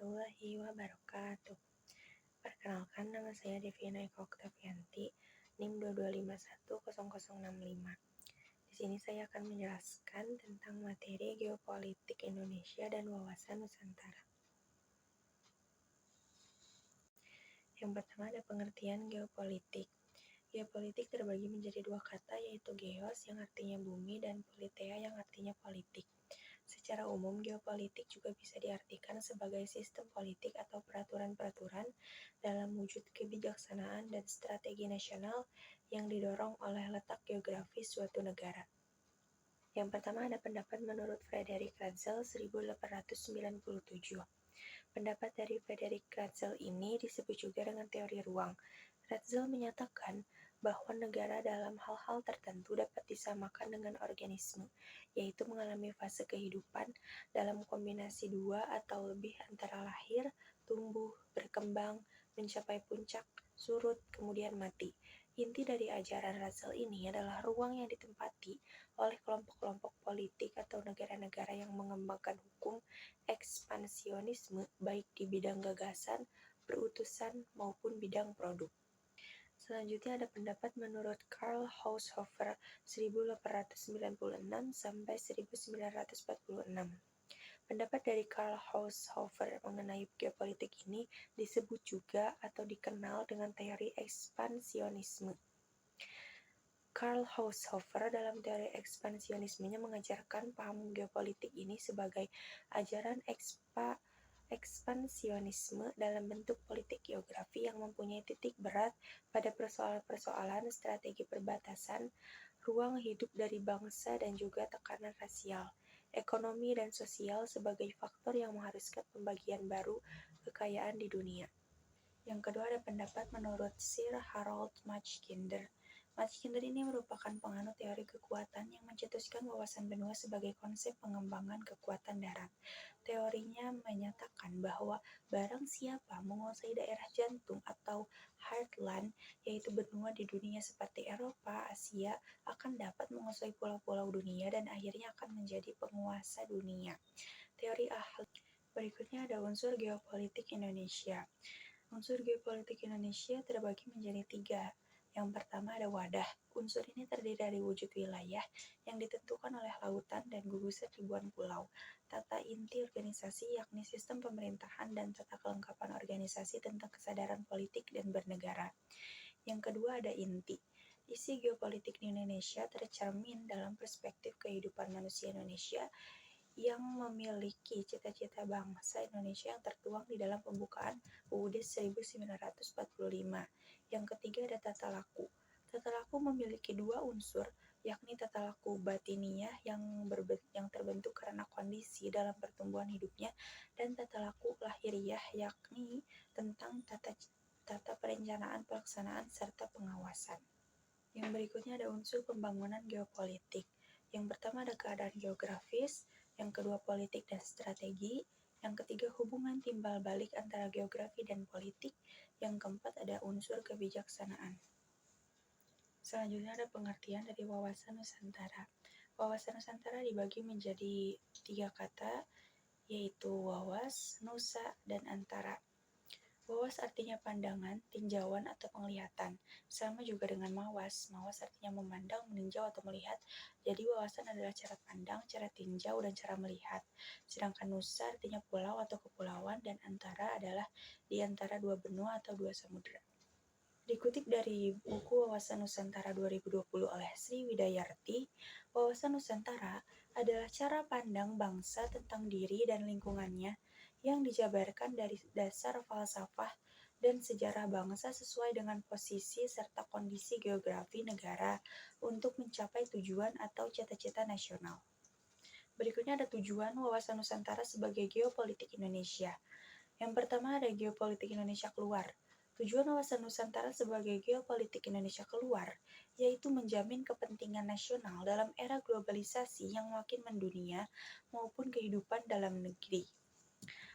warahmatullahi wabarakatuh. Perkenalkan, nama saya Devina Eka Oktavianti, NIM 22510065. Di sini saya akan menjelaskan tentang materi geopolitik Indonesia dan wawasan Nusantara. Yang pertama ada pengertian geopolitik. Geopolitik terbagi menjadi dua kata, yaitu geos yang artinya bumi dan politea yang artinya politik. Secara umum, geopolitik juga bisa diartikan sebagai sistem politik atau peraturan-peraturan dalam wujud kebijaksanaan dan strategi nasional yang didorong oleh letak geografis suatu negara. Yang pertama ada pendapat menurut Frederick Ratzel 1897. Pendapat dari Frederick Ratzel ini disebut juga dengan teori ruang. Ratzel menyatakan bahwa negara dalam hal-hal tertentu dapat disamakan dengan organisme, yaitu mengalami fase kehidupan dalam kombinasi dua atau lebih antara lahir, tumbuh, berkembang, mencapai puncak, surut, kemudian mati. Inti dari ajaran Ratzel ini adalah ruang yang ditempati oleh kelompok-kelompok politik atau negara-negara yang mengembangkan hukum ekspansionisme baik di bidang gagasan, berutusan, maupun bidang produk. Selanjutnya ada pendapat menurut Karl Haushofer 1896 sampai 1946. Pendapat dari Karl Haushofer mengenai geopolitik ini disebut juga atau dikenal dengan teori ekspansionisme. Karl Haushofer dalam teori ekspansionismenya mengajarkan paham geopolitik ini sebagai ajaran ekspansionisme dalam bentuk politik geografi yang mempunyai titik berat pada persoalan-persoalan strategi perbatasan, ruang hidup dari bangsa dan juga tekanan rasial, ekonomi dan sosial sebagai faktor yang mengharuskan pembagian baru kekayaan di dunia. Yang kedua ada pendapat menurut Sir Harold Mackinder. Mackinder ini merupakan penganut teori kekuatan yang mencetuskan wawasan benua sebagai konsep pengembangan kekuatan darat. Teorinya menyatakan bahwa barang siapa menguasai daerah jantung atau heartland, yaitu benua di dunia seperti Eropa, Asia, akan dapat menguasai pulau-pulau dunia dan akhirnya akan menjadi penguasa dunia. Teori ahli berikutnya ada unsur geopolitik Indonesia. Unsur geopolitik Indonesia terbagi menjadi 3. Yang pertama ada wadah. Unsur ini terdiri dari wujud wilayah yang ditentukan oleh lautan dan gugusan ribuan pulau. Tata inti organisasi yakni sistem pemerintahan dan tata kelengkapan organisasi tentang kesadaran politik dan bernegara. Yang kedua ada inti. Isi geopolitik di Indonesia tercermin dalam perspektif kehidupan manusia Indonesia yang memiliki cita-cita bangsa Indonesia yang tertuang di dalam pembukaan UUD 1945. Yang ketiga ada tata laku. Tata laku memiliki 2 unsur, yakni tata laku batiniah yang terbentuk karena kondisi dalam pertumbuhan hidupnya, dan tata laku lahiriah yakni tentang tata perencanaan, pelaksanaan, serta pengawasan. Yang berikutnya ada unsur pembangunan geopolitik. Yang pertama ada keadaan geografis, yang kedua politik dan strategi, yang ketiga hubungan timbal balik antara geografi dan politik, yang keempat ada unsur kebijaksanaan. Selanjutnya ada pengertian dari wawasan Nusantara. Wawasan Nusantara dibagi menjadi 3 kata, yaitu wawas, nusa, dan antara. Wawas artinya pandangan, tinjauan, atau penglihatan. Sama juga dengan mawas. Mawas artinya memandang, meninjau, atau melihat. Jadi wawasan adalah cara pandang, cara tinjau, dan cara melihat. Sedangkan nusa artinya pulau atau kepulauan, dan antara adalah di antara 2 benua atau 2 samudera. Dikutip dari buku Wawasan Nusantara 2020 oleh Sri Widayarti, wawasan Nusantara adalah cara pandang bangsa tentang diri dan lingkungannya yang dijabarkan dari dasar falsafah dan sejarah bangsa sesuai dengan posisi serta kondisi geografi negara untuk mencapai tujuan atau cita-cita nasional. Berikutnya ada tujuan wawasan Nusantara sebagai geopolitik Indonesia. Yang pertama ada geopolitik Indonesia keluar. Tujuan wawasan Nusantara sebagai geopolitik Indonesia keluar yaitu menjamin kepentingan nasional dalam era globalisasi yang makin mendunia maupun kehidupan dalam negeri.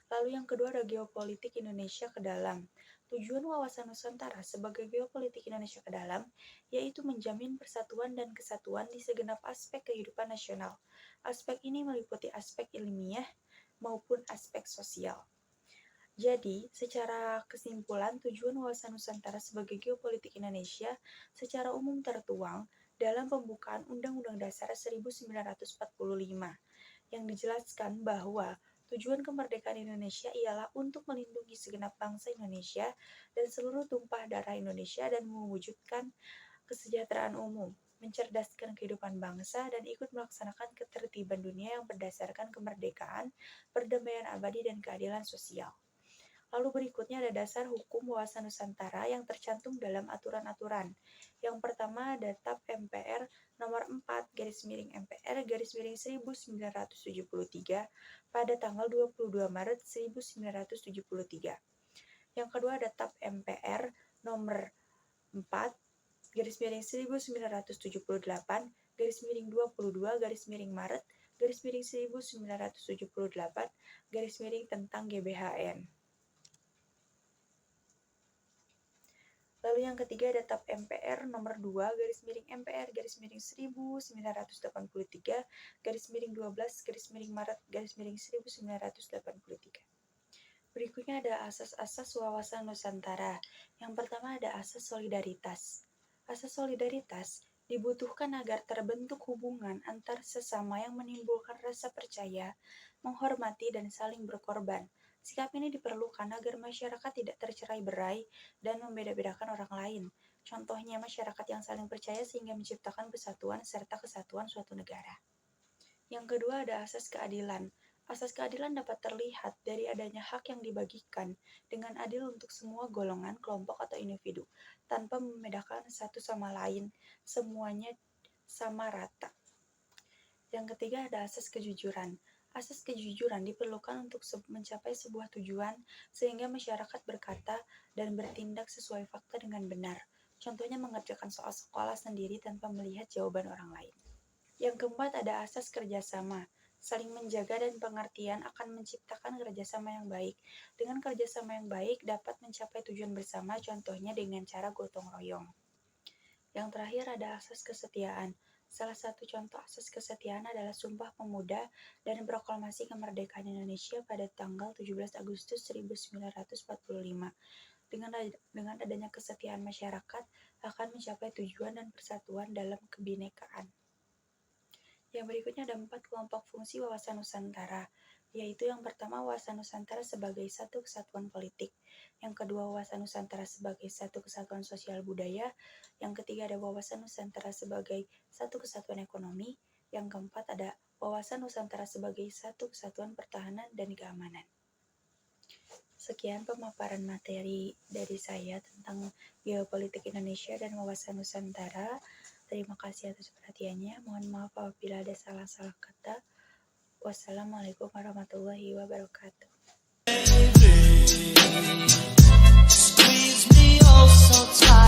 Lalu yang kedua ada geopolitik Indonesia ke dalam. Tujuan wawasan Nusantara sebagai geopolitik Indonesia ke dalam yaitu menjamin persatuan dan kesatuan di segenap aspek kehidupan nasional. Aspek ini meliputi aspek ilmiah maupun aspek sosial. Jadi, secara kesimpulan, tujuan wawasan Nusantara sebagai geopolitik Indonesia secara umum tertuang dalam pembukaan Undang-Undang Dasar 1945 yang dijelaskan bahwa tujuan kemerdekaan Indonesia ialah untuk melindungi segenap bangsa Indonesia dan seluruh tumpah darah Indonesia dan mewujudkan kesejahteraan umum, mencerdaskan kehidupan bangsa, dan ikut melaksanakan ketertiban dunia yang berdasarkan kemerdekaan, perdamaian abadi, dan keadilan sosial. Lalu berikutnya ada dasar hukum wawasan Nusantara yang tercantum dalam aturan-aturan. Yang pertama ada TAP MPR nomor 4 /MPR /1973 pada tanggal 22 Maret 1973. Yang kedua ada TAP MPR nomor 4 /1978 /22 Maret /1978 tentang GBHN. Lalu yang ketiga ada TAP MPR nomor 2 /MPR /1983 /12 Maret /1983. Berikutnya ada asas-asas wawasan Nusantara. Yang pertama ada asas solidaritas. Asas solidaritas dibutuhkan agar terbentuk hubungan antar sesama yang menimbulkan rasa percaya, menghormati, dan saling berkorban. Sikap ini diperlukan agar masyarakat tidak tercerai-berai dan membeda-bedakan orang lain. Contohnya masyarakat yang saling percaya sehingga menciptakan persatuan serta kesatuan suatu negara. Yang kedua ada asas keadilan. Asas keadilan dapat terlihat dari adanya hak yang dibagikan dengan adil untuk semua golongan, kelompok, atau individu, tanpa membedakan satu sama lain, semuanya sama rata. Yang ketiga ada asas kejujuran. Asas kejujuran diperlukan untuk mencapai sebuah tujuan sehingga masyarakat berkata dan bertindak sesuai fakta dengan benar. Contohnya mengerjakan soal sekolah sendiri tanpa melihat jawaban orang lain. Yang keempat ada asas kerjasama. Saling menjaga dan pengertian akan menciptakan kerjasama yang baik. Dengan kerjasama yang baik dapat mencapai tujuan bersama, contohnya dengan cara gotong royong. Yang terakhir ada asas kesetiaan. Salah satu contoh asas kesetiaan adalah Sumpah Pemuda dan Proklamasi Kemerdekaan Indonesia pada tanggal 17 Agustus 1945. Dengan adanya kesetiaan masyarakat akan mencapai tujuan dan persatuan dalam kebinekaan. Yang berikutnya ada 4 kelompok fungsi wawasan Nusantara, yaitu yang pertama wawasan Nusantara sebagai satu kesatuan politik, yang kedua wawasan Nusantara sebagai satu kesatuan sosial budaya, yang ketiga ada wawasan Nusantara sebagai satu kesatuan ekonomi, yang keempat ada wawasan Nusantara sebagai satu kesatuan pertahanan dan keamanan. Sekian pemaparan materi dari saya tentang geopolitik Indonesia dan wawasan Nusantara. Terima kasih atas perhatiannya. Mohon maaf apabila ada salah-salah kata. Wassalamualaikum warahmatullahi wabarakatuh. Squeeze me oh so tight.